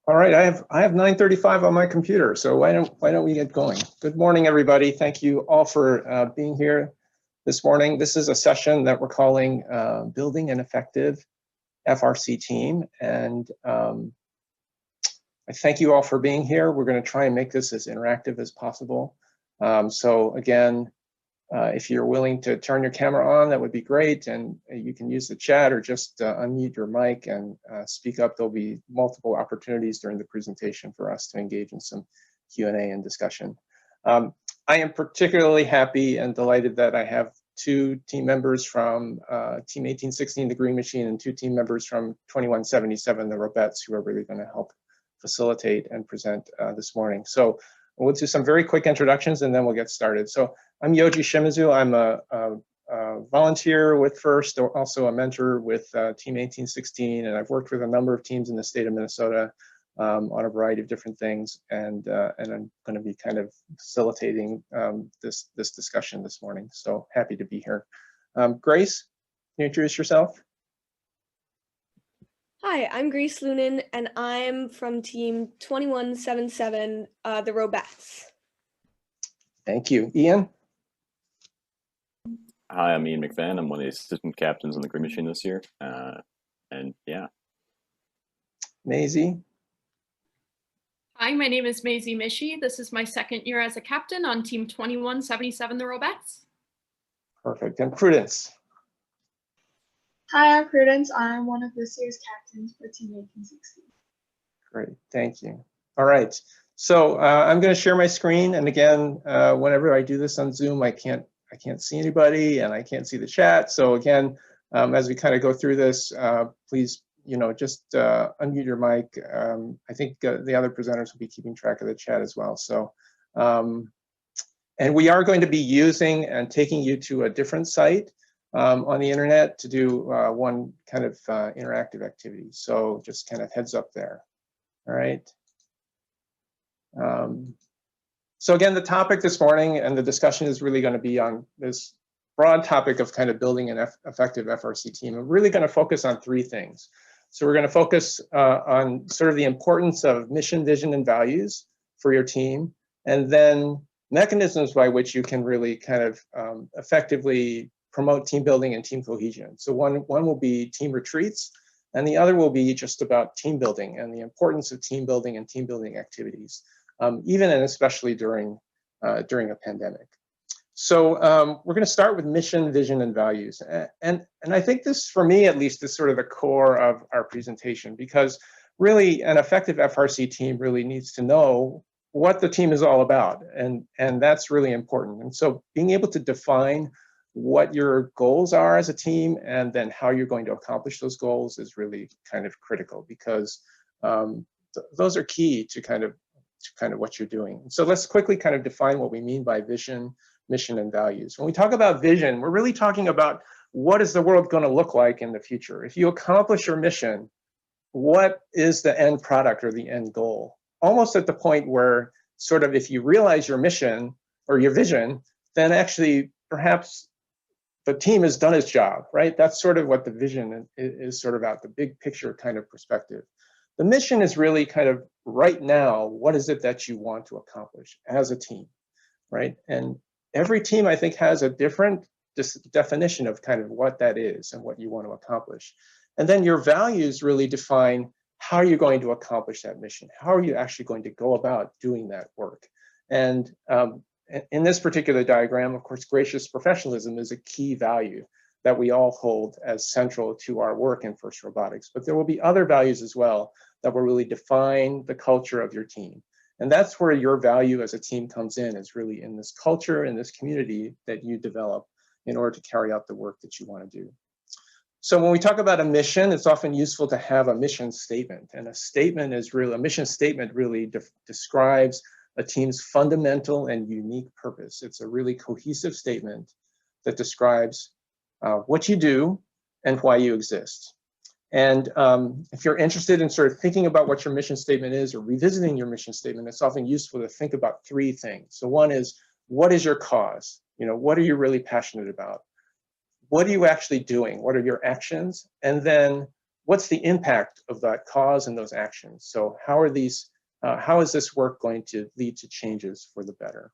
All right, I have 9:35 on my computer, so why don't we get going? Good morning, everybody. Thank you all for being here this morning. This is a session that we're calling Building an Effective FRC Team, and I thank you all for being here. We're going to try and make this as interactive as possible. So again, if you're willing to turn your camera on, that would be great. And you can use the chat or just unmute your mic and speak up. There'll be multiple opportunities during the presentation for us to engage in some Q&A and discussion. I am particularly happy and delighted that I have two team members from Team 1816, the Green Machine, and two team members from 2177, the Robettes, who are really going to help facilitate and present this morning. So we'll do some very quick introductions and then we'll get started. So I'm Yoji Shimizu. I'm a volunteer with FIRST, also a mentor with Team 1816, and I've worked with a number of teams in the state of Minnesota on a variety of different things, and I'm going to be kind of facilitating this discussion this morning. So happy to be here. Grace, can you introduce yourself? Hi, I'm Grace Lunan, and I'm from Team 2177, the Robettes. Thank you. Ian? Hi, I'm Ian McVan. I'm one of the assistant captains on the Green Machine this year. And yeah. Maisie? Hi, my name is Maisie Mishi. This is my second year as a captain on Team 2177, the Robettes. Perfect. And Prudence? Hi, I'm Prudence. I'm one of this year's captains for Team 1816. Great, thank you. All right, so I'm going to share my screen, and again, whenever I do this on Zoom, I can't see anybody, and I can't see the chat. So again, as we kind of go through this, please, just unmute your mic. I think the other presenters will be keeping track of the chat as well. So, and we are going to be using and taking you to a different site on the internet to do one kind of interactive activity. So just kind of heads up there. All right. So again, the topic this morning and the discussion is really going to be on this broad topic of kind of building an effective FRC team. We're really going to focus on three things. So we're going to focus on sort of the importance of mission, vision, and values for your team, and then mechanisms by which you can really kind of effectively promote team building and team cohesion. So one will be team retreats, and the other will be just about team building and the importance of team building and team building activities, even and especially during a pandemic. So we're going to start with mission, vision, and values. And I think this, for me at least, is sort of the core of our presentation, because really an effective FRC team really needs to know what the team is all about, and that's really important. And so being able to define what your goals are as a team and then how you're going to accomplish those goals is really kind of critical, because those are key to kind of what you're doing. So let's quickly kind of define what we mean by vision, mission, and values. When we talk about vision, we're really talking about what is the world going to look like in the future. If you accomplish your mission, what is the end product or the end goal? Almost at the point where sort of if you realize your mission or your vision, then actually perhaps the team has done its job, right? That's sort of what the vision is sort of about, the big picture kind of perspective. The mission is really kind of right now, what is it that you want to accomplish as a team, right? And every team, I think, has a different definition of kind of what that is and what you want to accomplish. And then your values really define how you're going to accomplish that mission. How are you actually going to go about doing that work? And in this particular diagram, of course, gracious professionalism is a key value that we all hold as central to our work in FIRST Robotics. But there will be other values as well that will really define the culture of your team. And that's where your value as a team comes in, is really in this culture, in this community that you develop in order to carry out the work that you want to do. So when we talk about a mission, it's often useful to have a mission statement. And a mission statement really describes a team's fundamental and unique purpose. It's a really cohesive statement that describes what you do and why you exist. And if you're interested in sort of thinking about what your mission statement is or revisiting your mission statement, it's often useful to think about three things. So one is, what is your cause? What are you really passionate about? What are you actually doing? What are your actions? And then what's the impact of that cause and those actions? So how is this work going to lead to changes for the better?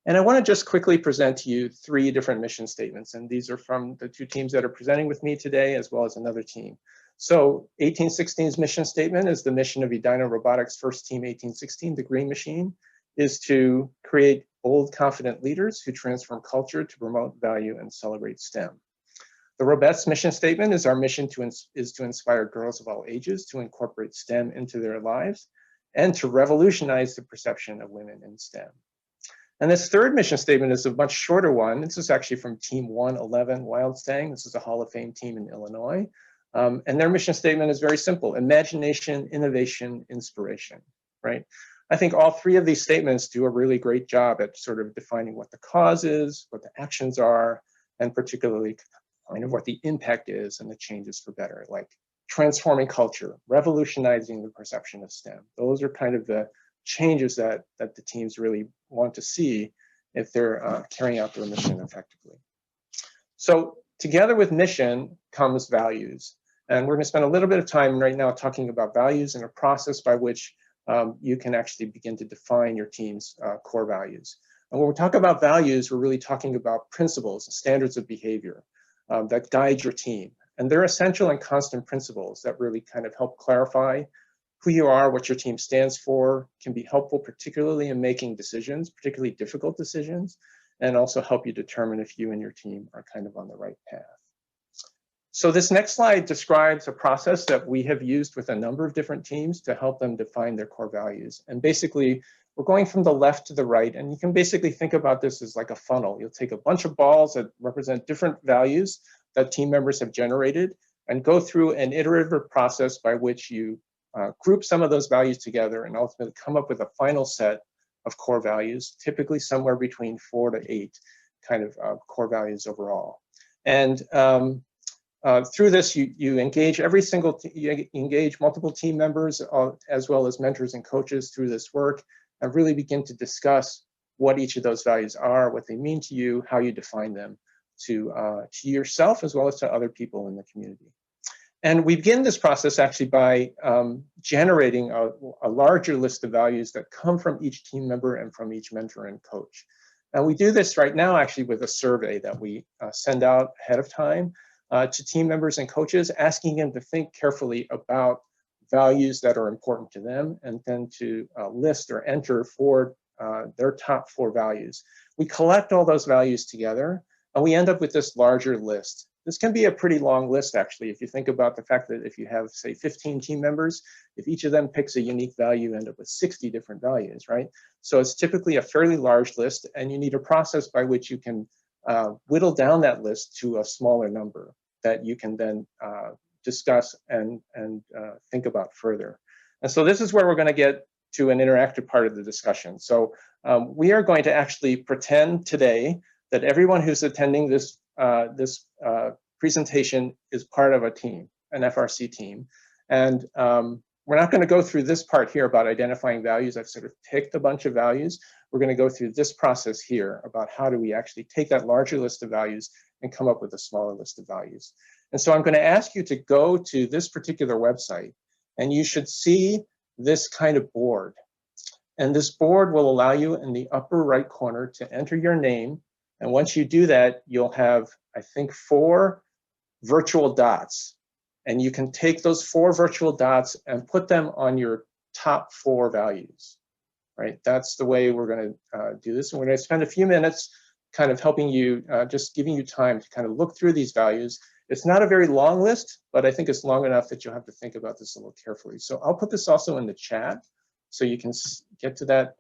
And I want to just quickly present to you 3 different mission statements. And these are from the 2 teams that are presenting with me today, as well as another team. So 1816's mission statement is the mission of Edina Robotics First Team 1816, the Green Machine, is to create bold, confident leaders who transform culture to promote value and celebrate STEM. The Robettes mission statement is our mission is to inspire girls of all ages to incorporate STEM into their lives and to revolutionize the perception of women in STEM. And this 3rd mission statement is a much shorter one. This is actually from Team 111 Wildstang. This is a Hall of Fame team in Illinois. And their mission statement is very simple: imagination, innovation, inspiration, right? I think all 3 of these statements do a really great job at sort of defining what the cause is, what the actions are, and particularly kind of what the impact is and the changes for better, like transforming culture, revolutionizing the perception of STEM. Those are kind of the changes that the teams really want to see if they're carrying out their mission effectively. So together with mission comes values. And we're going to spend a little bit of time right now talking about values and a process by which you can actually begin to define your team's core values. And when we talk about values, we're really talking about principles and standards of behavior that guide your team. And they're essential and constant principles that really kind of help clarify who you are, what your team stands for, can be helpful, particularly in making decisions, particularly difficult decisions, and also help you determine if you and your team are kind of on the right path. So this next slide describes a process that we have used with a number of different teams to help them define their core values. And basically, we're going from the left to the right, and you can basically think about this as like a funnel. You'll take a bunch of balls that represent different values that team members have generated and go through an iterative process by which you group some of those values together and ultimately come up with a final set of core values, typically somewhere between 4 to 8 kind of core values overall. And through this, you engage you engage multiple team members as well as mentors and coaches through this work, and really begin to discuss what each of those values are, what they mean to you, how you define them to yourself as well as to other people in the community. And we begin this process actually by generating a larger list of values that come from each team member and from each mentor and coach. And we do this right now actually with a survey that we send out ahead of time to team members and coaches, asking them to think carefully about values that are important to them, and then to list or enter for their top 4 values. We collect all those values together, and we end up with this larger list. This can be a pretty long list, actually, if you think about the fact that if you have, say, 15 team members, if each of them picks a unique value, you end up with 60 different values, right? So it's typically a fairly large list, and you need a process by which you can whittle down that list to a smaller number that you can then discuss and think about further. And so this is where we're going to get to an interactive part of the discussion. So we are going to actually pretend today that everyone who's attending this presentation is part of a team, an FRC team. And we're not going to go through this part here about identifying values. I've sort of picked a bunch of values. We're going to go through this process here about how do we actually take that larger list of values and come up with a smaller list of values. And so I'm going to ask you to go to this particular website, and you should see this kind of board. And this board will allow you in the upper right corner to enter your name. And once you do that, you'll have, I think, 4 virtual dots. And you can take those 4 virtual dots and put them on your top 4 values, right? That's the way we're going to do this. And we're going to spend a few minutes kind of helping you, just giving you time to kind of look through these values. It's not a very long list, but I think it's long enough that you'll have to think about this a little carefully. So I'll put this also in the chat so you can get to that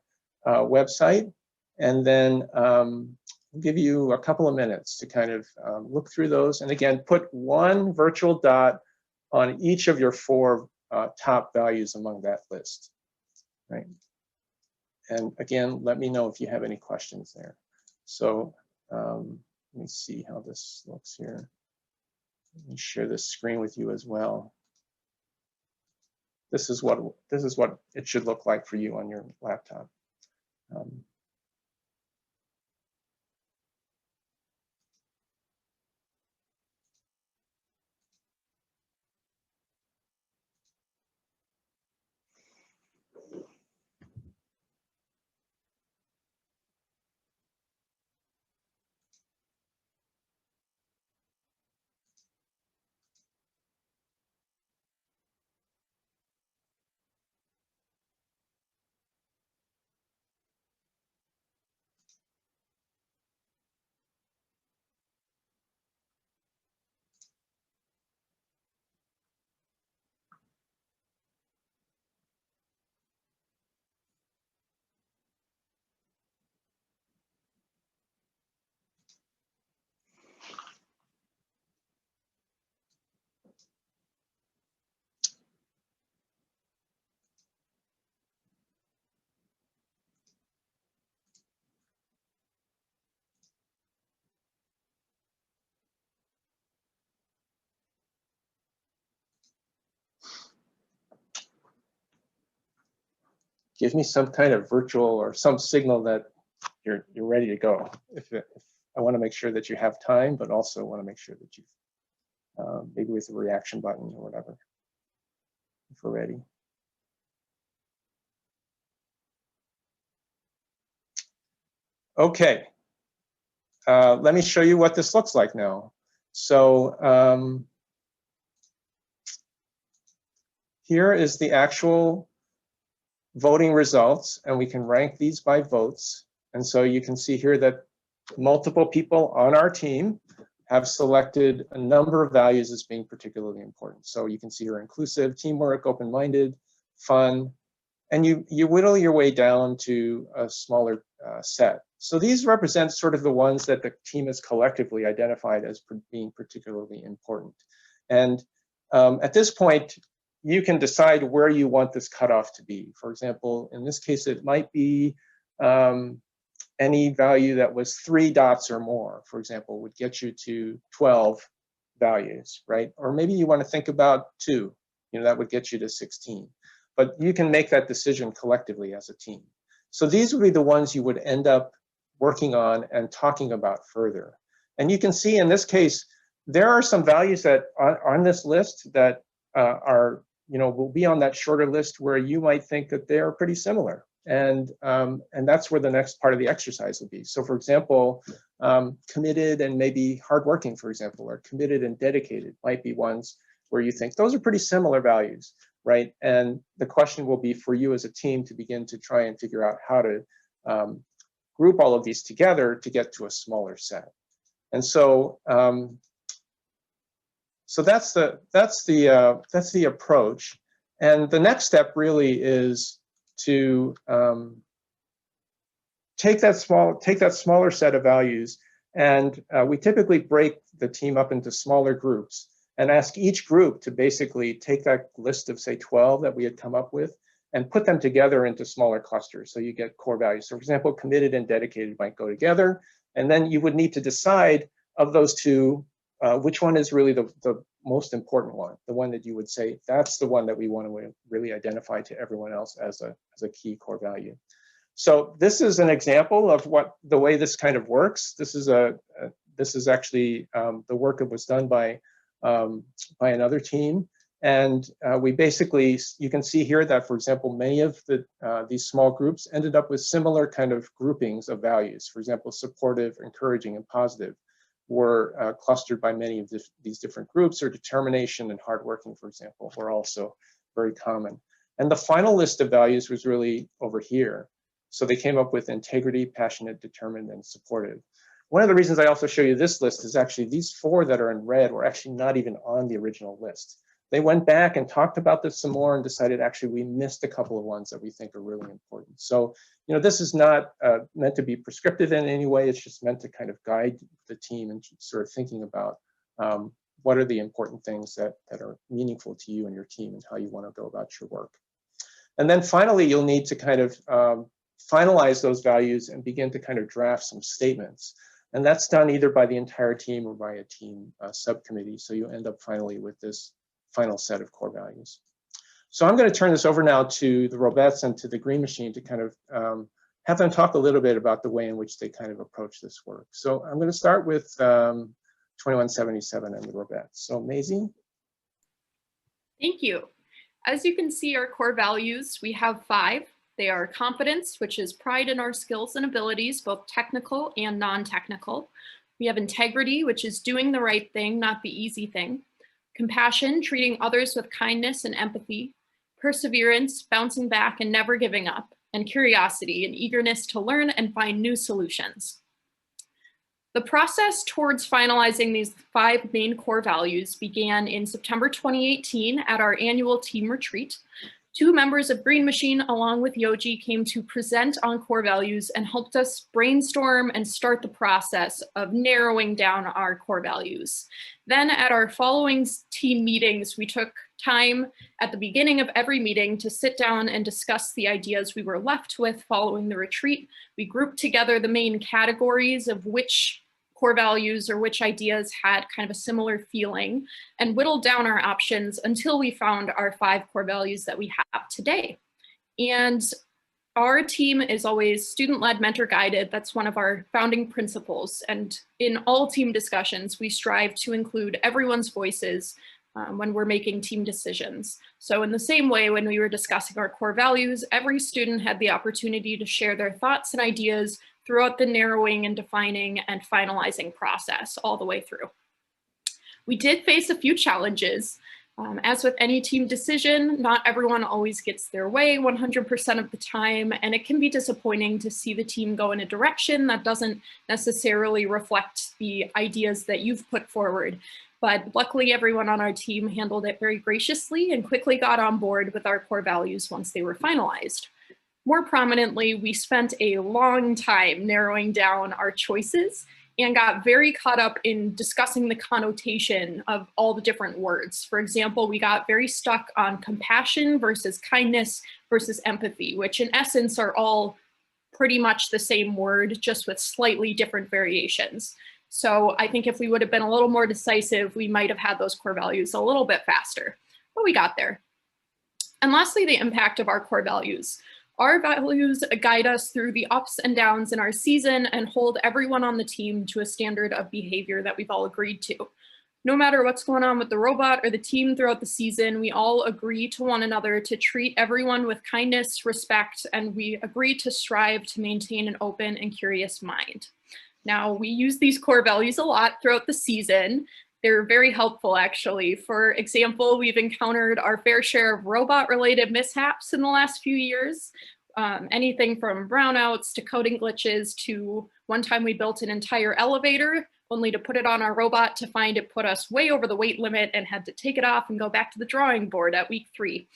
website. And then we'll give you a couple of minutes to kind of look through those. And again, put 1 virtual dot on each of your 4 top values among that list, right? And again, let me know if you have any questions there. So let me see how this looks here. Let me share this screen with you as well. This is what it should look like for you on your laptop. give me some kind of virtual or some signal that you're ready to go. If I want to make sure that you have time, but also want to make sure that you've maybe with a reaction button or whatever, if we're ready. Okay, let me show you what this looks like now. So here is the actual voting results, and we can rank these by votes. And so you can see here that multiple people on our team have selected a number of values as being particularly important. So you can see here inclusive, teamwork, open-minded, fun, and you whittle your way down to a smaller set. So these represent sort of the ones that the team has collectively identified as being particularly important. And at this point, you can decide where you want this cutoff to be. For example, in this case, it might be any value that was 3 dots or more, for example, would get you to 12 values, right? Or maybe you want to think about 2, that would get you to 16. But you can make that decision collectively as a team. So these would be the ones you would end up working on and talking about further. And you can see in this case, there are some values that on this list that will be on that shorter list where you might think that they are pretty similar. And that's where the next part of the exercise will be. So for example, committed and maybe hardworking, for example, or committed and dedicated might be ones where you think those are pretty similar values, right? And the question will be for you as a team to begin to try and figure out how to group all of these together to get to a smaller set. And so so that's the approach. And the next step really is to take that smaller set of values, and we typically break the team up into smaller groups and ask each group to basically take that list of, say, 12 that we had come up with and put them together into smaller clusters. So you get core values. So for example, committed and dedicated might go together, and then you would need to decide of those two, which one is really the most important one, the one that you would say, that's the one that we want to really identify to everyone else as a key core value. So this is an example of the way this kind of works. This is actually the work that was done by another team. And we basically, you can see here that, for example, many of these small groups ended up with similar kind of groupings of values. For example, supportive, encouraging, and positive were clustered by many of these different groups, or determination and hardworking, for example, were also very common. And the final list of values was really over here. So they came up with integrity, passionate, determined, and supportive. One of the reasons I also show you this list is actually these 4 that are in red were actually not even on the original list. They went back and talked about this some more and decided actually we missed a couple of ones that we think are really important. So, this is not meant to be prescriptive in any way. It's just meant to kind of guide the team and sort of thinking about what are the important things that are meaningful to you and your team and how you want to go about your work. And then finally, you'll need to kind of finalize those values and begin to kind of draft some statements. And that's done either by the entire team or by a team subcommittee. So you end up finally with this final set of core values. So I'm going to turn this over now to the Robettes and to the Green Machine to kind of have them talk a little bit about the way in which they kind of approach this work. So I'm going to start with 2177 and the Robettes. So Maisie. Thank you. As you can see, our core values, we have 5. They are confidence, which is pride in our skills and abilities, both technical and non-technical. We have integrity, which is doing the right thing, not the easy thing. Compassion, treating others with kindness and empathy. Perseverance, bouncing back and never giving up. And curiosity, an eagerness to learn and find new solutions. The process towards finalizing these 5 main core values began in September 2018 at our annual team retreat. 2 members of Green Machine, along with Yoji, came to present on core values and helped us brainstorm and start the process of narrowing down our core values. Then at our following team meetings, we took time at the beginning of every meeting to sit down and discuss the ideas we were left with following the retreat. We grouped together the main categories of which core values or which ideas had kind of a similar feeling and whittled down our options until we found our 5 core values that we have today. And our team is always student-led, mentor-guided. That's one of our founding principles. And in all team discussions, we strive to include everyone's voices when we're making team decisions. So in the same way, when we were discussing our core values, every student had the opportunity to share their thoughts and ideas throughout the narrowing and defining and finalizing process all the way through. We did face a few challenges. As with any team decision, not everyone always gets their way 100% of the time, and it can be disappointing to see the team go in a direction that doesn't necessarily reflect the ideas that you've put forward. But luckily, everyone on our team handled it very graciously and quickly got on board with our core values once they were finalized. More prominently, we spent a long time narrowing down our choices and got very caught up in discussing the connotation of all the different words. For example, we got very stuck on compassion versus kindness versus empathy, which in essence are all pretty much the same word, just with slightly different variations. So I think if we would have been a little more decisive, we might have had those core values a little bit faster, but we got there. And lastly, the impact of our core values. Our values guide us through the ups and downs in our season and hold everyone on the team to a standard of behavior that we've all agreed to. No matter what's going on with the robot or the team throughout the season, we all agree to one another to treat everyone with kindness, respect, and we agree to strive to maintain an open and curious mind. Now, we use these core values a lot throughout the season. They're very helpful, actually. For example, we've encountered our fair share of robot-related mishaps in the last few years. Anything from brownouts to coding glitches to one time we built an entire elevator only to put it on our robot to find it put us way over the weight limit and had to take it off and go back to the drawing board at week 3.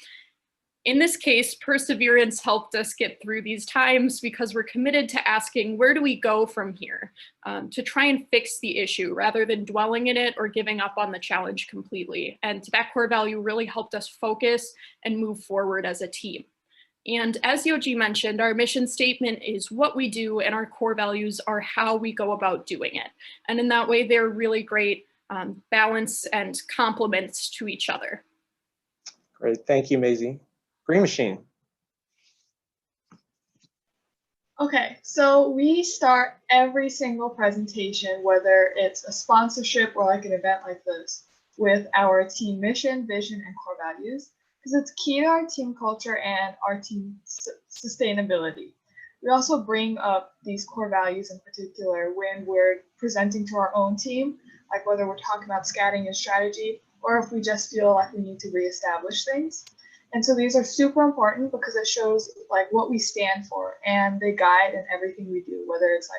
In this case, perseverance helped us get through these times because we're committed to asking, where do we go from here, to try and fix the issue rather than dwelling in it or giving up on the challenge completely. And that core value really helped us focus and move forward as a team. And as Yoji mentioned, our mission statement is what we do and our core values are how we go about doing it. And in that way, they're really great balance and complements to each other. Great, thank you, Maisie. Green Machine. Okay, so we start every single presentation, whether it's a sponsorship or like an event like this, with our team mission, vision, and core values, because it's key to our team culture and our team sustainability. We also bring up these core values in particular when we're presenting to our own team, like whether we're talking about scatting and strategy, or if we just feel like we need to reestablish things. And so these are super important because it shows like what we stand for and they guide in everything we do, whether it's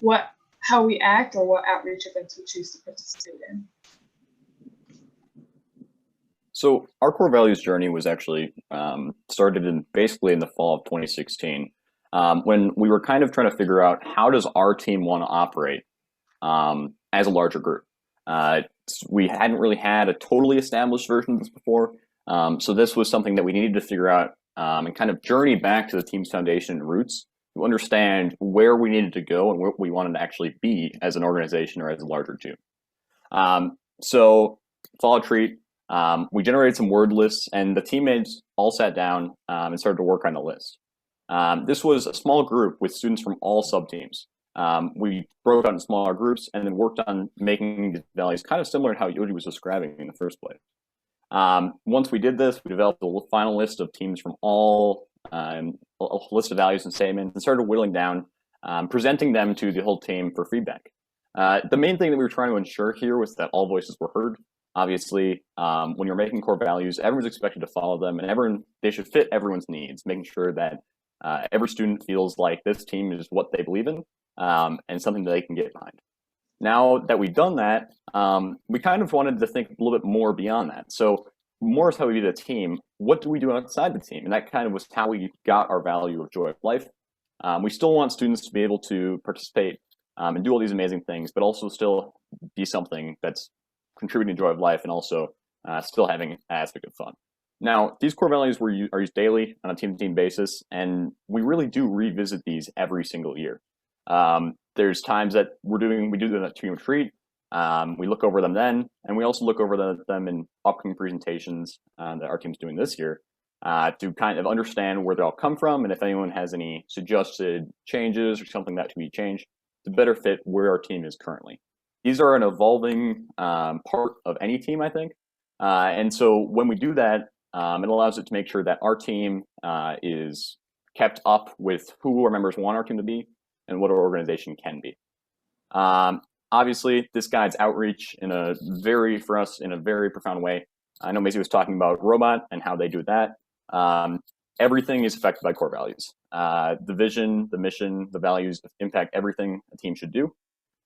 like how we act or what outreach events we choose to participate in. So our core values journey was actually started basically in the fall of 2016 when we were kind of trying to figure out how does our team want to operate as a larger group. We hadn't really had a totally established version of this before. So this was something that we needed to figure out and kind of journey back to the team's foundation and roots to understand where we needed to go and what we wanted to actually be as an organization or as a larger team. So fall treat, we generated some word lists and the teammates all sat down and started to work on the list. This was a small group with students from all sub-teams. We broke out in smaller groups and then worked on making the values kind of similar to how Yoji was describing in the first place. Once we did this, we developed a final list of teams from all, a list of values and statements and started whittling down, presenting them to the whole team for feedback. The main thing that we were trying to ensure here was that all voices were heard. Obviously, when you're making core values, everyone's expected to follow them and they should fit everyone's needs, making sure that every student feels like this team is what they believe in and something that they can get behind. Now that we've done that, we kind of wanted to think a little bit more beyond that. So more is how we do the team. What do we do outside the team? And that kind of was how we got our value of joy of life. We still want students to be able to participate and do all these amazing things, but also still be something that's contributing to joy of life and also still having an aspect of fun. Now, these core values are used daily on a team-to-team basis, and we really do revisit these every single year. There's times that we do them at team retreat. We look over them then, and we also look over them in upcoming presentations that our team's doing this year. to kind of understand where they all come from, and if anyone has any suggested changes or something that can be changed to better fit where our team is currently. These are an evolving part of any team, I think. And so when we do that, it allows it to make sure that our team is kept up with who our members want our team to be and what our organization can be. Obviously, this guides outreach for us in a very profound way. I know Maisie was talking about Robot and how they do that. Everything is affected by core values. The vision, the mission, the values impact everything a team should do.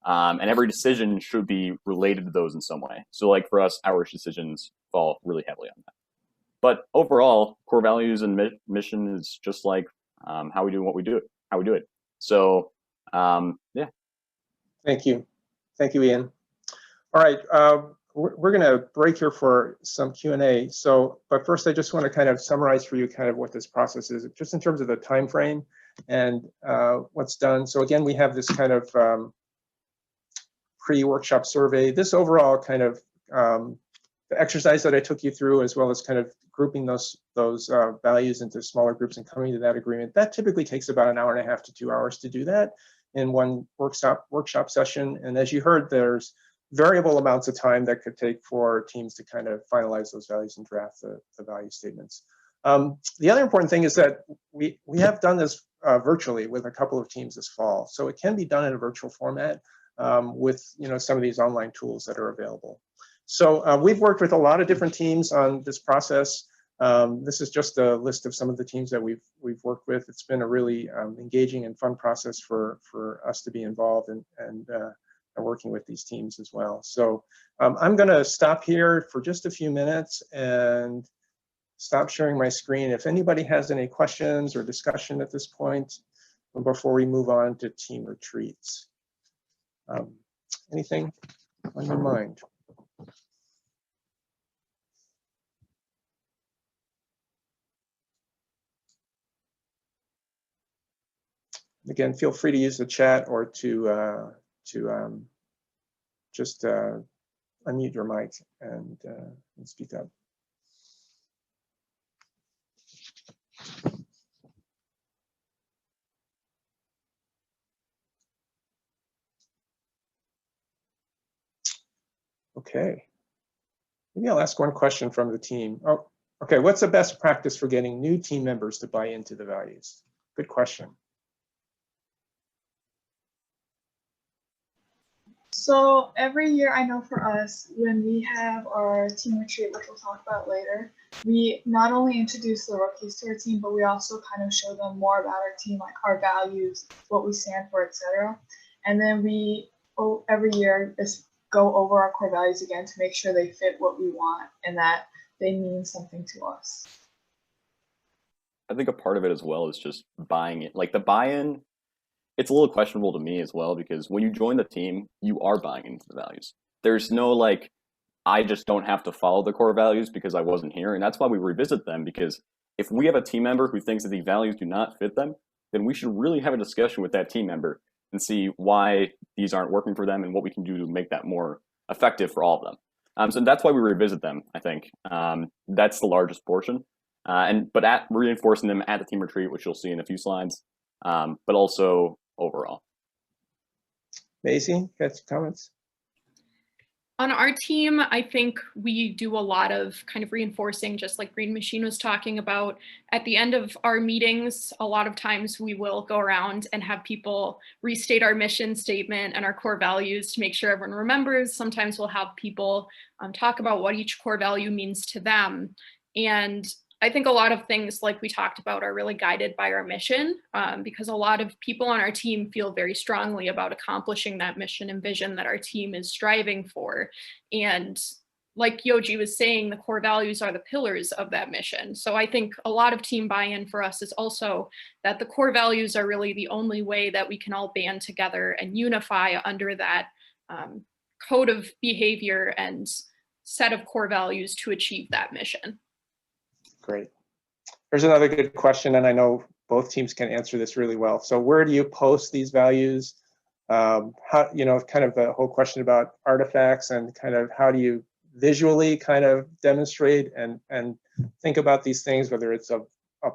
And every decision should be related to those in some way. So like for us, our decisions fall really heavily on that. But overall, core values and mission is just like how we do what we do, how we do it. So yeah. Thank you. Thank you, Ian. All right, we're going to break here for some Q&A. So, but first, I just want to kind of summarize for you kind of what this process is, just in terms of the time frame and what's done. So again, we have this kind of pre-workshop survey. This overall kind of the exercise that I took you through, as well as kind of grouping those values into smaller groups and coming to that agreement, that typically takes about 1.5 hours to 2 hours to do that in one workshop session. And as you heard, there's variable amounts of time that could take for teams to kind of finalize those values and draft the value statements. The other important thing is that we have done this virtually with a couple of teams this fall. So it can be done in a virtual format with some of these online tools that are available. So we've worked with a lot of different teams on this process. This is just a list of some of the teams that we've worked with. It's been a really engaging and fun process for us to be involved and working with these teams as well. So I'm going to stop here for just a few minutes and stop sharing my screen. If anybody has any questions or discussion at this point before we move on to team retreats. Anything on your mind? Again, feel free to use the chat or to just unmute your mic and speak up. Okay, maybe I'll ask one question from the team. Oh, okay, what's the best practice for getting new team members to buy into the values? Good question. So every year, I know for us, when we have our team retreat, which we'll talk about later, we not only introduce the rookies to our team, but we also kind of show them more about our team, like our values, what we stand for, etc. And then we, every year, just go over our core values again to make sure they fit what we want and that they mean something to us. I think a part of it as well is just buying it. Like the buy-in, it's a little questionable to me as well, because when you join the team, you are buying into the values. There's no like, I just don't have to follow the core values because I wasn't here. And that's why we revisit them, because if we have a team member who thinks that the values do not fit them, then we should really have a discussion with that team member and see why these aren't working for them and what we can do to make that more effective for all of them. So that's why we revisit them, I think. That's the largest portion. But at reinforcing them at the team retreat, which you'll see in a few slides, but also overall. Maisie, got some comments? On our team, I think we do a lot of kind of reinforcing, just like Green Machine was talking about. At the end of our meetings, a lot of times we will go around and have people restate our mission statement and our core values to make sure everyone remembers. Sometimes we'll have people talk about what each core value means to them. And I think a lot of things like we talked about are really guided by our mission, because a lot of people on our team feel very strongly about accomplishing that mission and vision that our team is striving for. And like Yoji was saying, the core values are the pillars of that mission. So I think a lot of team buy-in for us is also that the core values are really the only way that we can all band together and unify under that code of behavior and set of core values to achieve that mission. Great. There's another good question, and I know both teams can answer this really well. So where do you post these values? How, kind of the whole question about artifacts and kind of how do you visually kind of demonstrate and think about these things, whether it's a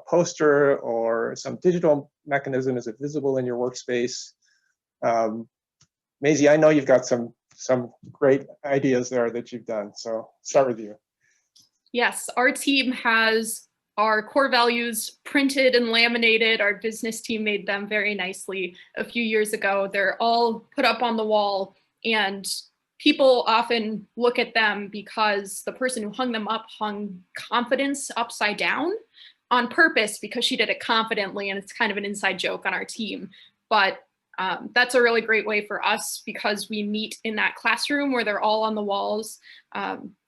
poster or some digital mechanism. Is it visible in your workspace? Maisie, I know you've got some great ideas there that you've done. So start with you. Yes, our team has our core values printed and laminated. Our business team made them very nicely a few years ago. They're all put up on the wall, and people often look at them because the person who hung them up hung confidence upside down on purpose because she did it confidently, and it's kind of an inside joke on our team. But that's a really great way for us because we meet in that classroom where they're all on the walls.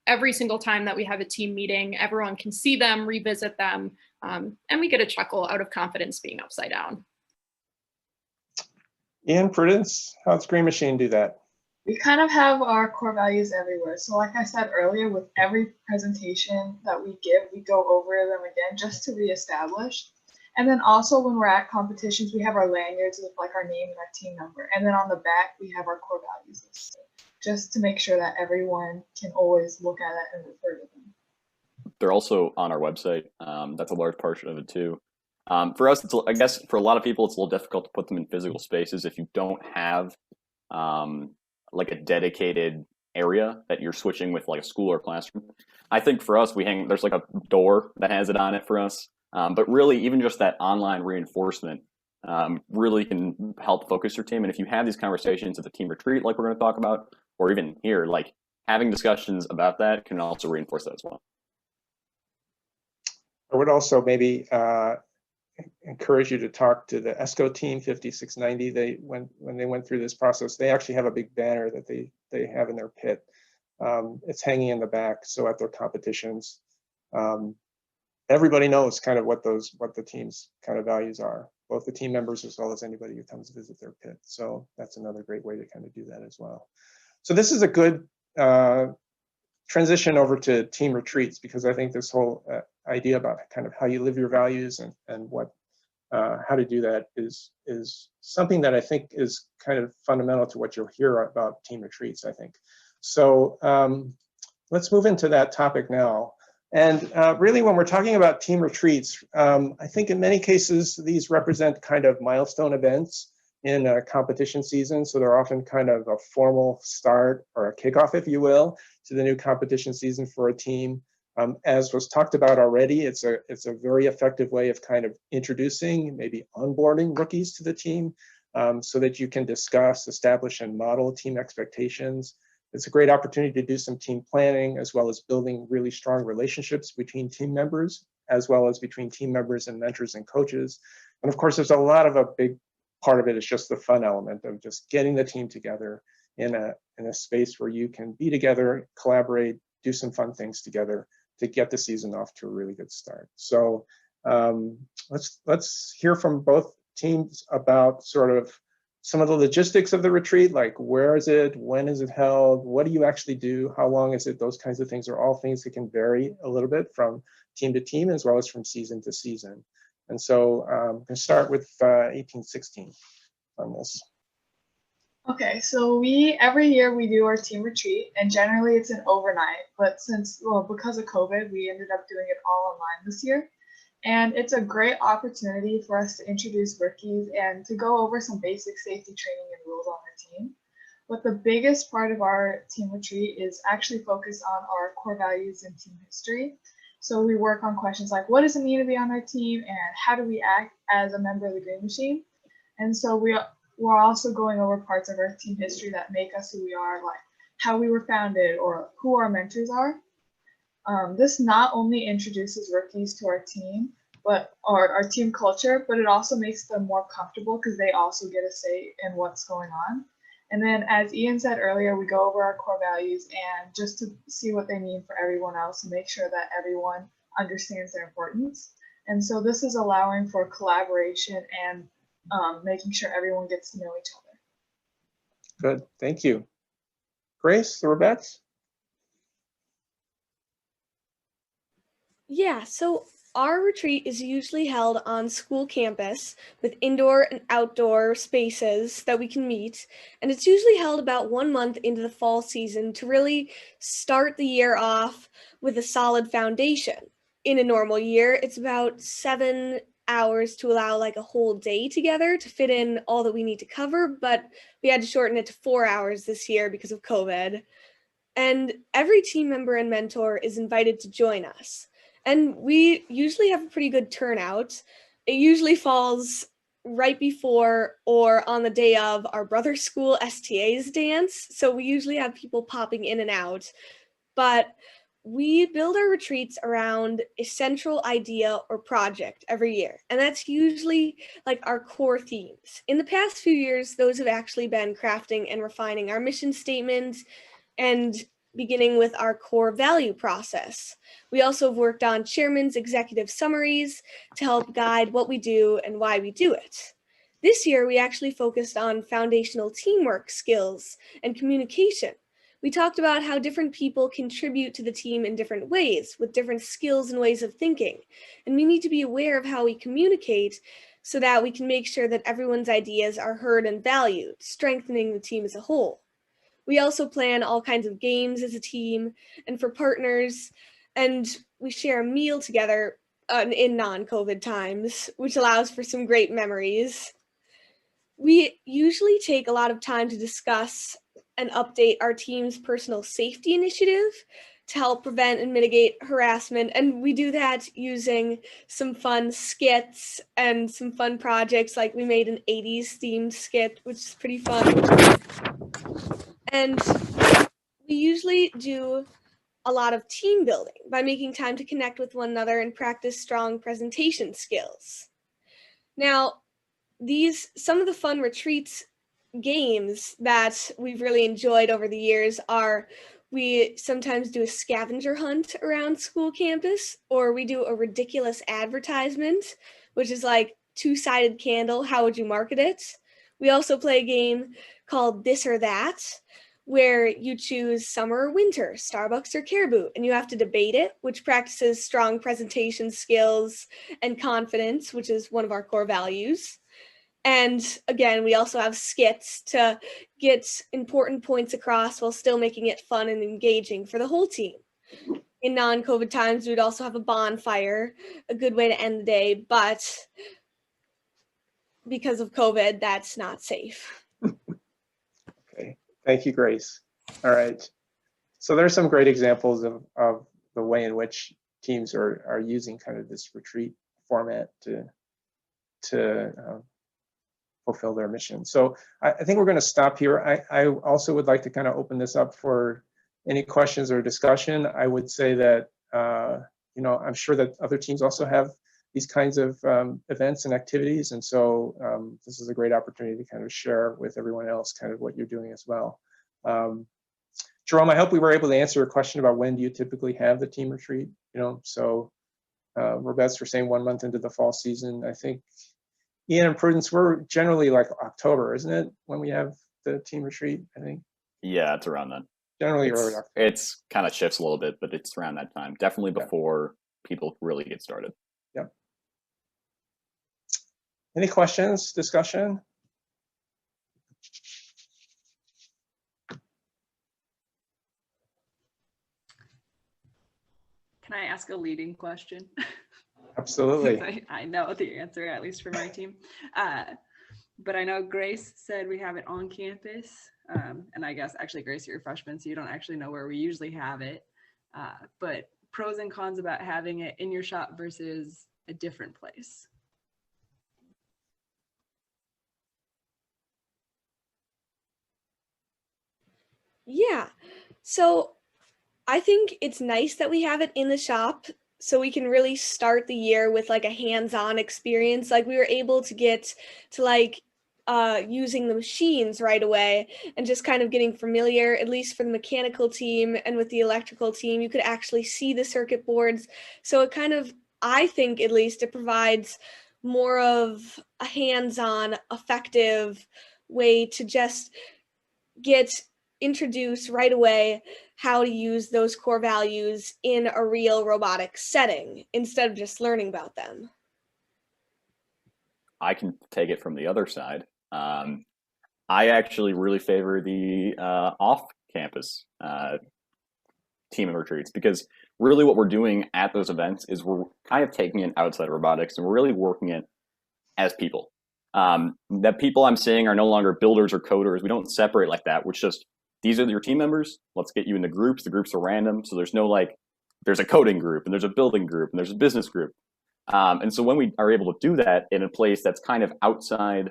Every single time that we have a team meeting, everyone can see them, revisit them, and we get a chuckle out of confidence being upside down. Ian, Prudence, how does Green Machine do that? We kind of have our core values everywhere. So like I said earlier, with every presentation that we give, we go over them again just to reestablish. And then also when we're at competitions, we have our lanyards with like our name and our team number. And then on the back, we have our core values listed, just to make sure that everyone can always look at it and refer to them. They're also on our website. That's a large portion of it too. For us, I guess for a lot of people, it's a little difficult to put them in physical spaces if you don't have like a dedicated area that you're switching with, like a school or classroom. I think for us, there's like a door that has it on it for us. But really, even just that online reinforcement really can help focus your team. And if you have these conversations at the team retreat, like we're going to talk about, or even here, like having discussions about that can also reinforce that as well. I would also maybe encourage you to talk to the ESCO team 5690. When they went through this process, they actually have a big banner that they have in their pit. It's hanging in the back, so at their competitions, everybody knows kind of what the team's kind of values are, both the team members as well as anybody who comes to visit their pit. So that's another great way to kind of do that as well. So this is a good transition over to team retreats, because I think this whole idea about kind of how you live your values and what how to do that is something that I think is kind of fundamental to what you'll hear about team retreats, I think. So let's move into that topic now. And really, when we're talking about team retreats, I think in many cases, these represent kind of milestone events in a competition season. So they're often kind of a formal start or a kickoff, if you will, to the new competition season for a team. As was talked about already, it's a very effective way of kind of introducing, maybe onboarding rookies to the team so that you can discuss, establish, and model team expectations. It's a great opportunity to do some team planning, as well as building really strong relationships between team members, as well as between team members and mentors and coaches. And of course, there's a big part of it is just the fun element of just getting the team together in a space where you can be together, collaborate, do some fun things together to get the season off to a really good start. So let's hear from both teams about sort of some of the logistics of the retreat, like where is it, when is it held, what do you actually do, how long is it, those kinds of things are all things that can vary a little bit from team to team as well as from season to season. And so I'm going to start with 1816 on this. Okay, so every year we do our team retreat, and generally it's an overnight, but because of COVID, we ended up doing it all online this year. And it's a great opportunity for us to introduce rookies and to go over some basic safety training and rules on our team. But the biggest part of our team retreat is actually focused on our core values and team history. So we work on questions like, what does it mean to be on our team, and how do we act as a member of the Green Machine? And so we're also going over parts of our team history that make us who we are, like how we were founded or who our mentors are. This not only introduces rookies to our team, but our team culture, but it also makes them more comfortable because they also get a say in what's going on. And then, as Ian said earlier, we go over our core values and just to see what they mean for everyone else and make sure that everyone understands their importance. And so this is allowing for collaboration and making sure everyone gets to know each other. Good, thank you. Grace, the Robettes? Yeah, so Our retreat is usually held on school campus with indoor and outdoor spaces that we can meet. And it's usually held about 1 month into the fall season to really start the year off with a solid foundation. In a normal year, it's about 7 hours to allow like a whole day together to fit in all that we need to cover, but we had to shorten it to 4 hours this year because of COVID. And every team member and mentor is invited to join us. And we usually have a pretty good turnout. It usually falls right before or on the day of our brother school STA's dance. So we usually have people popping in and out. But we build our retreats around a central idea or project every year. And that's usually like our core themes. In the past few years, those have actually been crafting and refining our mission statement and beginning with our core value process. We also have worked on chairman's executive summaries to help guide what we do and why we do it. This year, we actually focused on foundational teamwork skills and communication. We talked about how different people contribute to the team in different ways, with different skills and ways of thinking. And we need to be aware of how we communicate so that we can make sure that everyone's ideas are heard and valued, strengthening the team as a whole. We also plan all kinds of games as a team and for partners, and we share a meal together in non-COVID times, which allows for some great memories. We usually take a lot of time to discuss and update our team's personal safety initiative to help prevent and mitigate harassment. And we do that using some fun skits and some fun projects, like we made an 80s themed skit, which is pretty fun. And we usually do a lot of team building by making time to connect with one another and practice strong presentation skills. Now, some of the fun retreats games that we've really enjoyed over the years are we sometimes do a scavenger hunt around school campus, or we do a ridiculous advertisement, which is like two-sided candle, how would you market it? We also play a game called This or That, where you choose summer or winter, Starbucks or Caribou, and you have to debate it, which practices strong presentation skills and confidence, which is one of our core values. And again, we also have skits to get important points across while still making it fun and engaging for the whole team. In non-COVID times, we'd also have a bonfire, a good way to end the day, but because of COVID, that's not safe. Okay, thank you, Grace. All right, so there's some great examples of the way in which teams are using kind of this retreat format to fulfill their mission. So I think we're going to stop here. I also would like to kind of open this up for any questions or discussion. I would say that, I'm sure that other teams also have these kinds of events and activities. And so this is a great opportunity to kind of share with everyone else kind of what you're doing as well. Jerome, I hope we were able to answer a question about when do you typically have the team retreat? So Robettes were saying 1 month into the fall season. I think Ian and Prudence, we're generally like October, isn't it, when we have the team retreat, I think? Yeah, it's around then. Generally early October. It's kind of shifts a little bit, but it's around that time. Definitely before people really get started. Yep. Any questions, discussion? Can I ask a leading question? Absolutely. I know the answer, at least for my team. But I know Grace said we have it on campus. And I guess actually, Grace, you're a freshman, so you don't actually know where we usually have it. But pros and cons about having it in your shop versus a different place. Yeah, so I think it's nice that we have it in the shop so we can really start the year with like a hands-on experience. Like we were able to get to like using the machines right away and just kind of getting familiar, at least for the mechanical team and with the electrical team, you could actually see the circuit boards. So it kind of, I think at least it provides more of a hands-on, effective way to just get introduce right away how to use those core values in a real robotics setting instead of just learning about them? I can take it from the other side. I actually really favor the off-campus team and retreats, because really what we're doing at those events is we're kind of taking it outside of robotics and we're really working it as people. That people I'm seeing are no longer builders or coders. We don't separate like that. Which just, these are your team members. Let's get you into groups. The groups are random. So there's no like, there's a coding group and there's a building group and there's a business group. And so when we are able to do that in a place that's kind of outside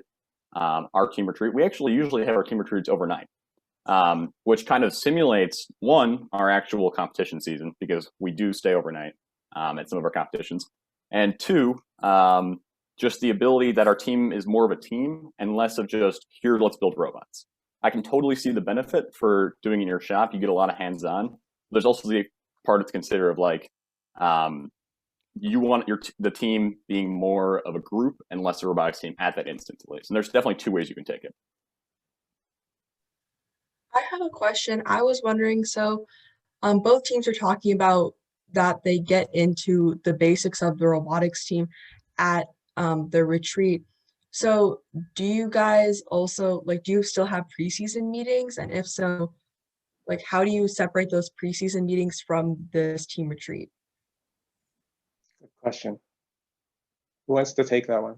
our team retreat, we actually usually have our team retreats overnight, which kind of simulates, one, our actual competition season, because we do stay overnight at some of our competitions. And two, just the ability that our team is more of a team and less of just, here, let's build robots. I can totally see the benefit for doing it in your shop. You get a lot of hands-on. There's also the part to consider of like, you want the team being more of a group and less a robotics team at that instance, at least. And there's definitely two ways you can take it. I have a question. I was wondering, so both teams are talking about that they get into the basics of the robotics team at the retreat. So do you guys also, like, do you still have preseason meetings? And if so, like, how do you separate those preseason meetings from this team retreat? Good question. Who wants to take that one?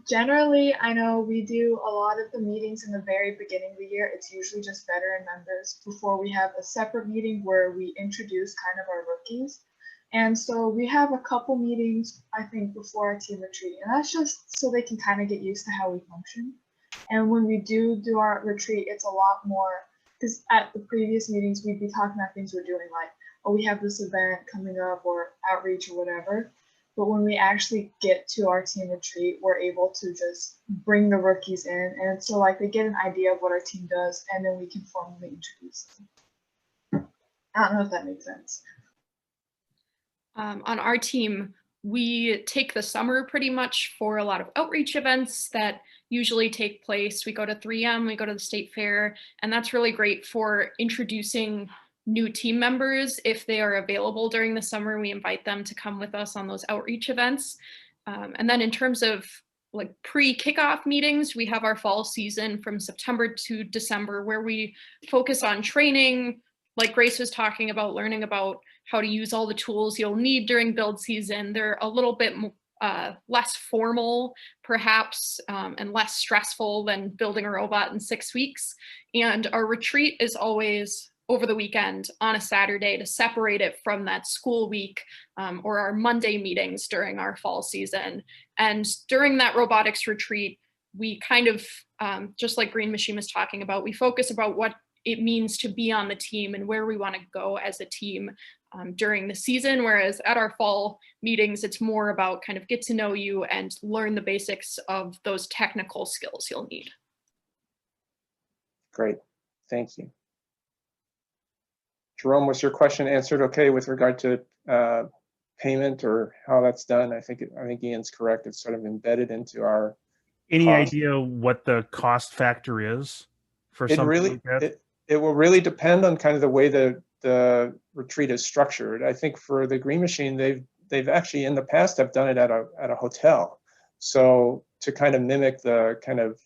Generally, I know we do a lot of the meetings in the very beginning of the year. It's usually just veteran members before we have a separate meeting where we introduce kind of our rookies. And so we have a couple meetings, I think, before our team retreat, and that's just so they can kind of get used to how we function. And when we do our retreat, it's a lot more, because at the previous meetings, we'd be talking about things we're doing, like, oh, we have this event coming up or outreach or whatever. But when we actually get to our team retreat, we're able to just bring the rookies in. And so like they get an idea of what our team does, and then we can formally introduce them. I don't know if that makes sense. On our team, we take the summer pretty much for a lot of outreach events that usually take place. We go to 3M, we go to the state fair, and that's really great for introducing new team members. If they are available during the summer, we invite them to come with us on those outreach events. And then in terms of like pre-kickoff meetings, we have our fall season from September to December, where we focus on training, like Grace was talking about, learning about how to use all the tools you'll need during build season. They're a little bit less formal, perhaps, and less stressful than building a robot in 6 weeks. And our retreat is always over the weekend on a Saturday to separate it from that school week, or our Monday meetings during our fall season. And during that robotics retreat, we kind of, just like Green Machine was talking about, we focus about what it means to be on the team and where we want to go as a team during the season. Whereas at our fall meetings, it's more about kind of get to know you and learn the basics of those technical skills you'll need. Great, thank you. Jerome, was your question answered okay with regard to payment or how that's done? I think Ian's correct. It's sort of embedded into our Any cost. idea what the cost factor is for something like that? It will really depend on kind of the way the retreat is structured. I think for the Green Machine, they've actually in the past have done it at a hotel. So to kind of mimic the kind of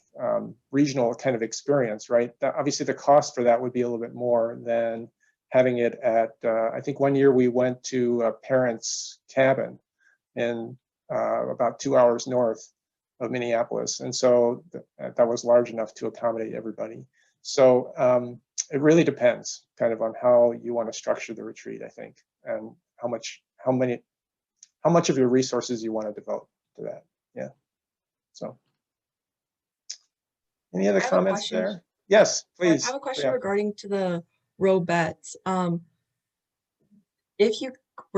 regional kind of experience, right? Obviously the cost for that would be a little bit more than having it at, I think one year we went to a parent's cabin in about 2 hours north of Minneapolis. And so that was large enough to accommodate everybody. So it really depends kind of on how you want to structure the retreat, I think, and how much of your resources you want to devote to that. Yeah. So any other comments there? Yes, please. I have a question regarding to the Robettes. Were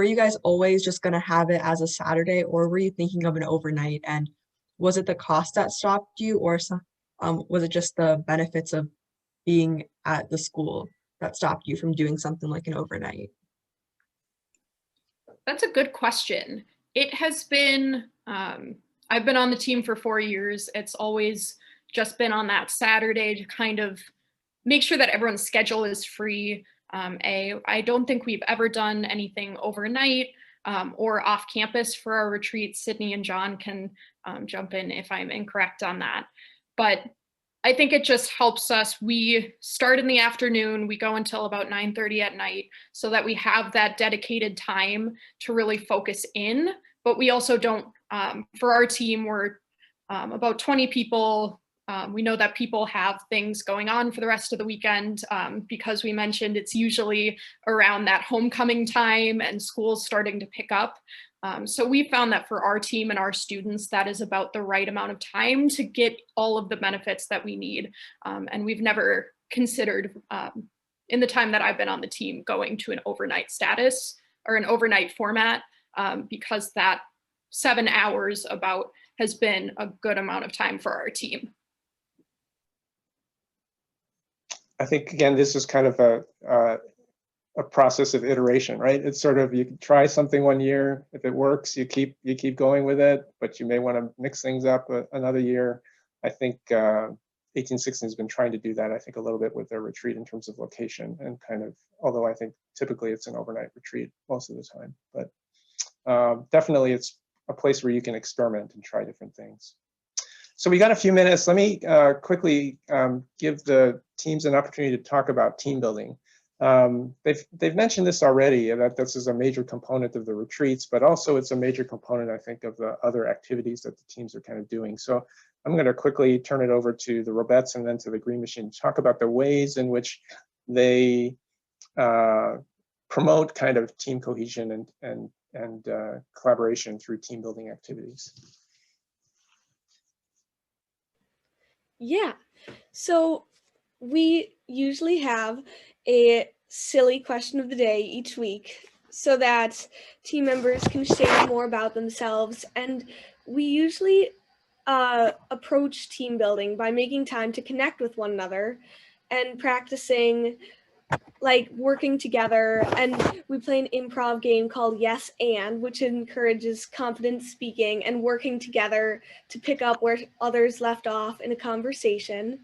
you guys always just going to have it as a Saturday, or were you thinking of an overnight? And was it the cost that stopped you, or was it just the benefits of being at the school that stopped you from doing something like an overnight? That's a good question. It has been, I've been on the team for 4 years. It's always just been on that Saturday to kind of make sure that everyone's schedule is free. I don't think we've ever done anything overnight or off campus for our retreat. Sydney and John can jump in if I'm incorrect on that. But I think it just helps us. We start in the afternoon, we go until about 9:30 at night so that we have that dedicated time to really focus in. But we also don't, for our team, we're about 20 people. We know that people have things going on for the rest of the weekend because we mentioned it's usually around that homecoming time and school's starting to pick up. So we found that for our team and our students, that is about the right amount of time to get all of the benefits that we need. And we've never considered, in the time that I've been on the team, going to an overnight status or an overnight format because that 7 hours about has been a good amount of time for our team. I think, again, this is kind of a process of iteration, right? It's sort of, you can try something one year, if it works, you keep going with it, but you may want to mix things up another year. I think 1816 has been trying to do that, I think, a little bit with their retreat in terms of location and kind of, although I think typically it's an overnight retreat most of the time, but definitely it's a place where you can experiment and try different things. So we got a few minutes. Let me quickly give the teams an opportunity to talk about team building. They've mentioned this already, that this is a major component of the retreats, but also it's a major component, I think, of the other activities that the teams are kind of doing. So I'm going to quickly turn it over to the Robettes and then to the Green Machine to talk about the ways in which they promote kind of team cohesion and collaboration through team building activities. Yeah, so we usually have a silly question of the day each week so that team members can share more about themselves. And we usually approach team building by making time to connect with one another and practicing, like, working together. And we play an improv game called Yes and, which encourages confident speaking and working together to pick up where others left off in a conversation.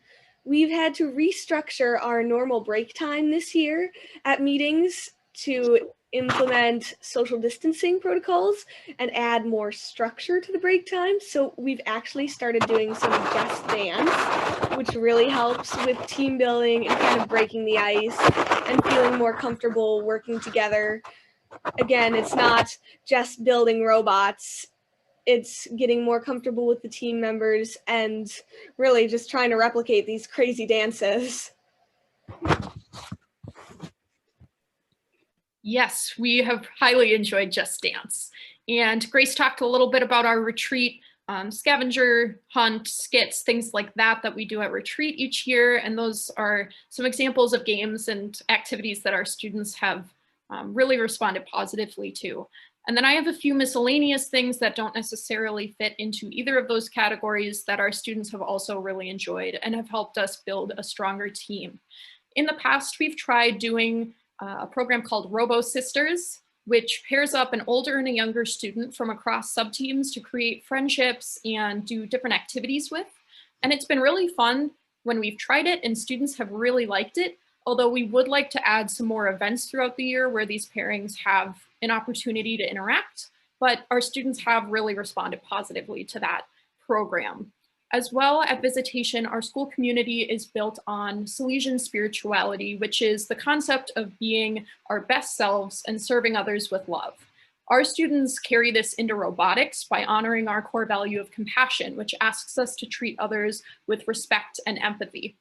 We've had to restructure our normal break time this year at meetings to implement social distancing protocols and add more structure to the break time. So we've actually started doing some guest dance, which really helps with team building and kind of breaking the ice and feeling more comfortable working together. Again, it's not just building robots. It's getting more comfortable with the team members and really just trying to replicate these crazy dances. Yes, we have highly enjoyed Just Dance. And Grace talked a little bit about our retreat, scavenger hunt, skits, things like that we do at retreat each year. And those are some examples of games and activities that our students have really responded positively to. And then I have a few miscellaneous things that don't necessarily fit into either of those categories that our students have also really enjoyed and have helped us build a stronger team. In the past, we've tried doing a program called Robo Sisters, which pairs up an older and a younger student from across sub-teams to create friendships and do different activities with. And it's been really fun when we've tried it, and students have really liked it, although we would like to add some more events throughout the year where these pairings have an opportunity to interact, but our students have really responded positively to that program. As well, at Visitation, our school community is built on Salesian spirituality, which is the concept of being our best selves and serving others with love. Our students carry this into robotics by honoring our core value of compassion, which asks us to treat others with respect and empathy.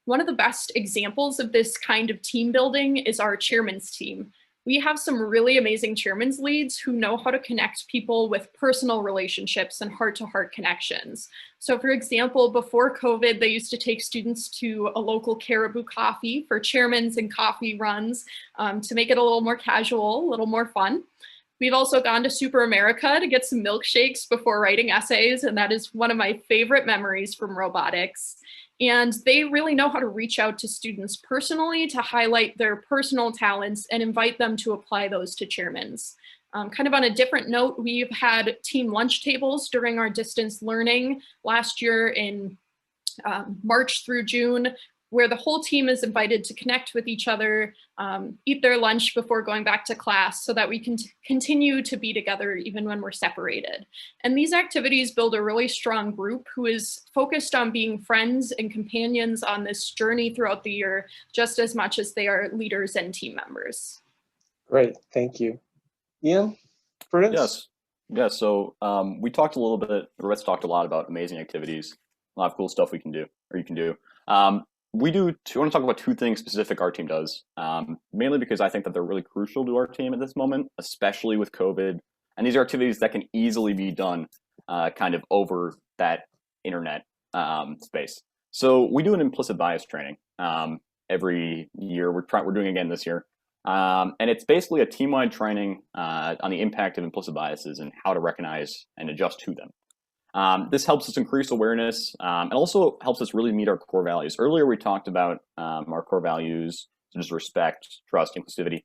One of the best examples of this kind of team building is our chairman's team. We have some really amazing chairman's leads who know how to connect people with personal relationships and heart-to-heart connections. So for example, before COVID, they used to take students to a local Caribou Coffee for chairman's and coffee runs to make it a little more casual, a little more fun. We've also gone to Super America to get some milkshakes before writing essays, and that is one of my favorite memories from robotics. And they really know how to reach out to students personally to highlight their personal talents and invite them to apply those to chairmans. Kind of on a different note, we've had team lunch tables during our distance learning last year in March through June, where the whole team is invited to connect with each other, eat their lunch before going back to class so that we can continue to be together even when we're separated. And these activities build a really strong group who is focused on being friends and companions on this journey throughout the year, just as much as they are leaders and team members. Great, thank you. Ian, Prudence? Yes. Yeah, so we talked a little bit, Robettes talked a lot about amazing activities, a lot of cool stuff we can do, or you can do. We want to talk about two things specific our team does, mainly because I think that they're really crucial to our team at this moment, especially with COVID. And these are activities that can easily be done kind of over that internet space. So we do an implicit bias training every year. We're doing it again this year. And it's basically a team-wide training on the impact of implicit biases and how to recognize and adjust to them. This helps us increase awareness and also helps us really meet our core values. Earlier, we talked about our core values, such as respect, trust, inclusivity.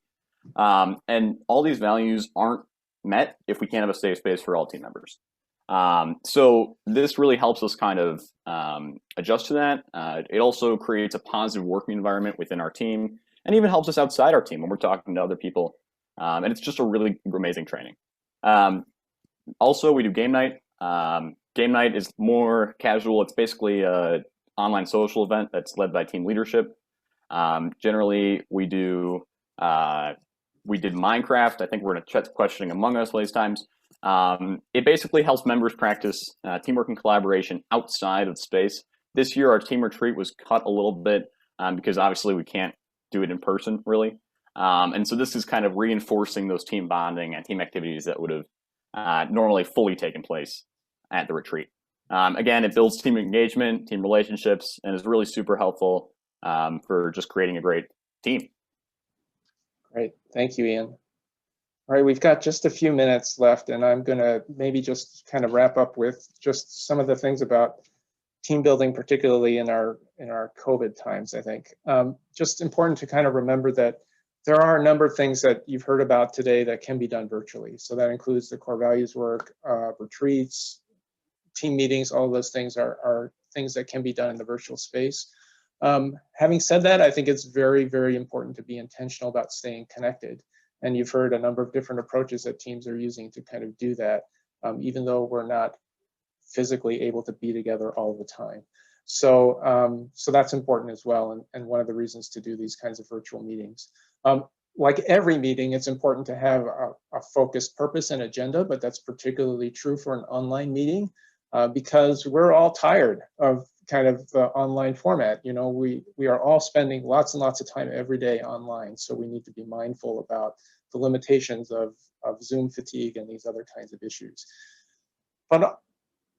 And all these values aren't met if we can't have a safe space for all team members. So this really helps us kind of adjust to that. It also creates a positive working environment within our team and even helps us outside our team when we're talking to other people. And it's just a really amazing training. Also, we do game night. Game night is more casual. It's basically an online social event that's led by team leadership. Generally, we did Minecraft. I think we're in a chat questioning Among Us these times. It basically helps members practice teamwork and collaboration outside of space. This year, our team retreat was cut a little bit because obviously we can't do it in person, really. And so this is kind of reinforcing those team bonding and team activities that would have normally fully taken place at the retreat. Again, it builds team engagement, team relationships, and is really super helpful for just creating a great team. Great, thank you, Ian. All right, we've got just a few minutes left, and I'm gonna maybe just kind of wrap up with just some of the things about team building, particularly in our COVID times, I think. Just important to kind of remember that there are a number of things that you've heard about today that can be done virtually. So that includes the core values work, retreats, team meetings, all of those things are things that can be done in the virtual space. Having said that, I think it's very, very important to be intentional about staying connected. And you've heard a number of different approaches that teams are using to kind of do that, even though we're not physically able to be together all the time. So, so that's important as well, and one of the reasons to do these kinds of virtual meetings. Like every meeting, it's important to have a focused purpose and agenda, but that's particularly true for an online meeting because we're all tired of kind of the online format. You know, we are all spending lots and lots of time every day online, so we need to be mindful about the limitations of Zoom fatigue and these other kinds of issues. But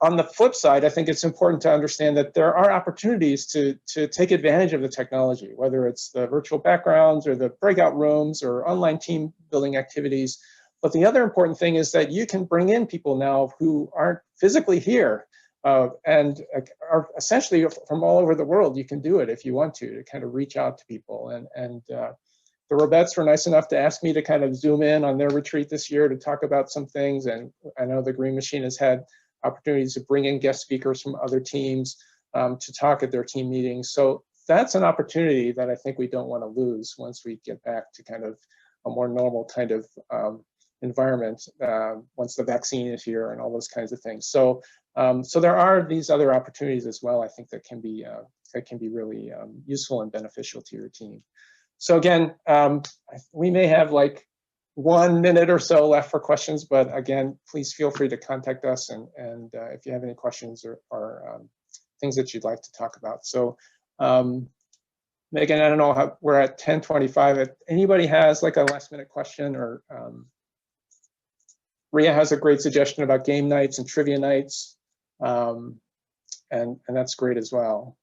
on the flip side, I think it's important to understand that there are opportunities to take advantage of the technology, whether it's the virtual backgrounds or the breakout rooms or online team building activities. But the other important thing is that you can bring in people now who aren't physically here and are essentially from all over the world. You can do it if you want to kind of reach out to people. And the Robettes were nice enough to ask me to kind of zoom in on their retreat this year to talk about some things. And I know the Green Machine has had opportunities to bring in guest speakers from other teams to talk at their team meetings. So that's an opportunity that I think we don't want to lose once we get back to kind of a more normal kind of environment once the vaccine is here and all those kinds of things. So so there are these other opportunities as well, I think, that can be really useful and beneficial to your team. So again, we may have like 1 minute or so left for questions, but again, please feel free to contact us and if you have any questions or things that you'd like to talk about. So Megan, I don't know how we're at 10:25. If anybody has like a last minute question, or Ria has a great suggestion about game nights and trivia nights, and that's great as well.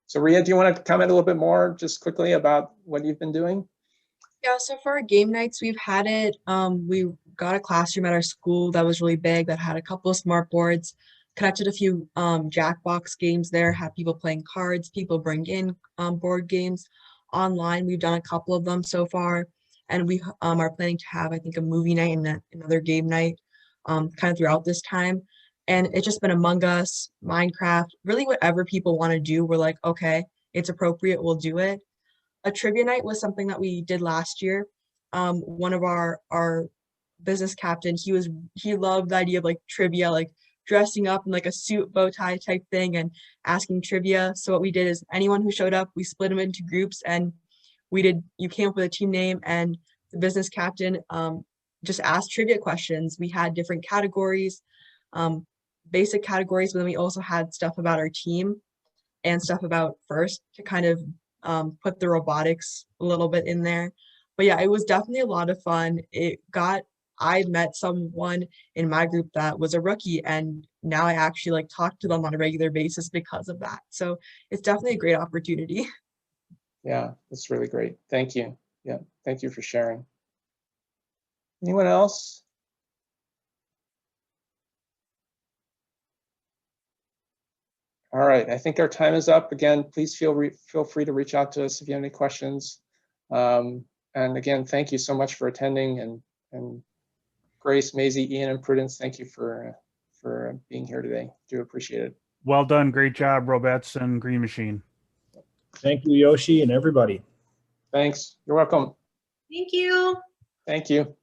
So Ria, do you want to comment a little bit more just quickly about what you've been doing? Yeah, so for our game nights, we've had it, we got a classroom at our school that was really big that had a couple of smart boards, connected a few Jackbox games there, had people playing cards, people bring in board games online. We've done a couple of them so far, and we are planning to have, I think, a movie night and another game night kind of throughout this time. And it's just been Among Us, Minecraft, really whatever people want to do. We're like, okay, it's appropriate, we'll do it. A trivia night was something that we did last year. One of our business captain, he loved the idea of like trivia, like dressing up in like a suit, bow tie type thing and asking trivia. So what we did is anyone who showed up, we split them into groups, and you came up with a team name, and the business captain just asked trivia questions. We had different categories, basic categories, but then we also had stuff about our team and stuff about FIRST to kind of put the robotics a little bit in there. But yeah, it was definitely a lot of fun. I met someone in my group that was a rookie, and now I actually like talk to them on a regular basis because of that. So it's definitely a great opportunity. Yeah, that's really great. Thank you. Yeah, thank you for sharing. Anyone else? All right, I think our time is up. Again, please feel free to reach out to us if you have any questions. And again, thank you so much for attending, and Grace, Maisie, Ian, and Prudence, thank you for being here today. Do appreciate it. Well done. Great job, Robettes and Green Machine. Thank you, Yoshi, and everybody. Thanks. You're welcome. Thank you. Thank you.